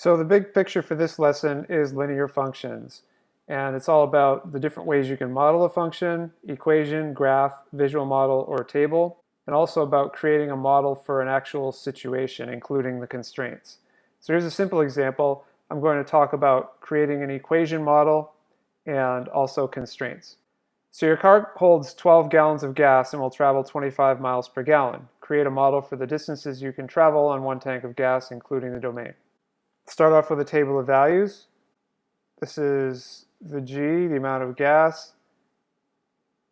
So the big picture for this lesson is linear functions, and it's all about the different ways you can model a function, equation, graph, visual model, or table, and also about creating a model for an actual situation, including the constraints. So here's a simple example. I'm going to talk about creating an equation model and also constraints. So your car holds 12 gallons of gas and will travel 25 miles per gallon. Create a model for the distances you can travel on one tank of gas, including the domain. Start off with a table of values. This is the G, the amount of gas,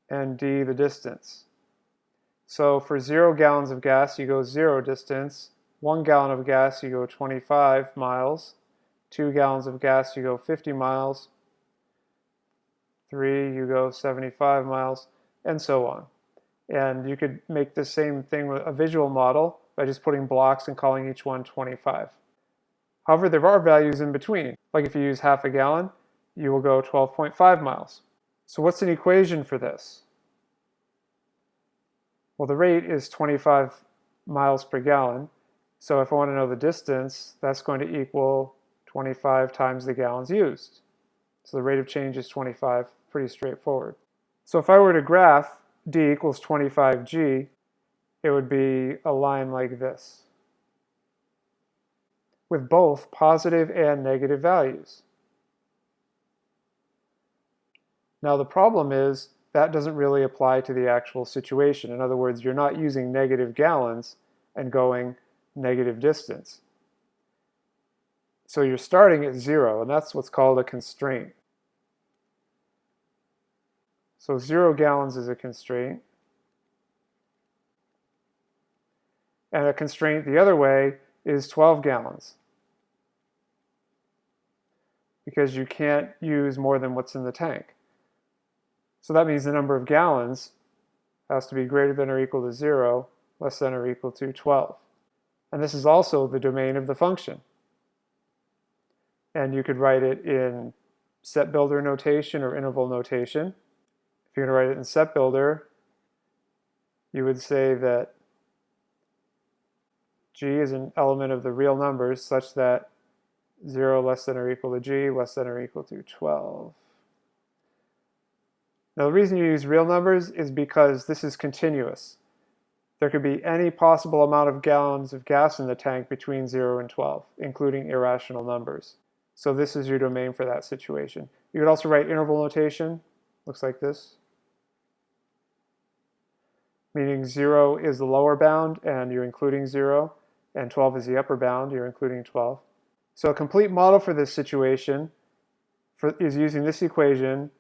and D, the distance. So for 0 gallons of gas, you go 0 distance. 1 gallon of gas, you go 25 miles. 2 gallons of gas, you go 50 miles. 3, you go 75 miles, and so on. And you could make the same thing with a visual model by just putting blocks and calling each one 25. However, there are values in between. Like if you use half a gallon, you will go 12.5 miles. So what's an equation for this? Well, the rate is 25 miles per gallon. So if I want to know the distance, that's going to equal 25 times the gallons used. So the rate of change is 25, pretty straightforward. So if I were to graph D equals 25G, it would be a line like this, with both positive and negative values. Now the problem is that doesn't really apply to the actual situation. In other words, you're not using negative gallons and going negative distance. So you're starting at 0, and that's what's called a constraint. So 0 gallons is a constraint. And a constraint the other way is 12 gallons. Because you can't use more than what's in the tank. So that means the number of gallons has to be greater than or equal to 0, less than or equal to 12. And this is also the domain of the function. And you could write it in set builder notation or interval notation. If you're going to write it in set builder, you would say that G is an element of the real numbers such that 0 less than or equal to G less than or equal to 12. Now the reason you use real numbers is because this is continuous. There could be any possible amount of gallons of gas in the tank between 0 and 12, including irrational numbers. So this is your domain for that situation. You could also write interval notation, looks like this, meaning 0 is the lower bound and you're including 0, and 12 is the upper bound, you're including 12. So a complete model for this situation is using this equation,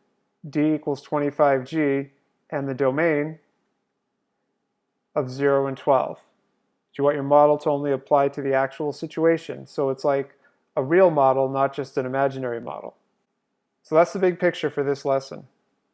D equals 25G, and the domain of 0 and 12. You want your model to only apply to the actual situation. So it's like a real model, not just an imaginary model. So that's the big picture for this lesson.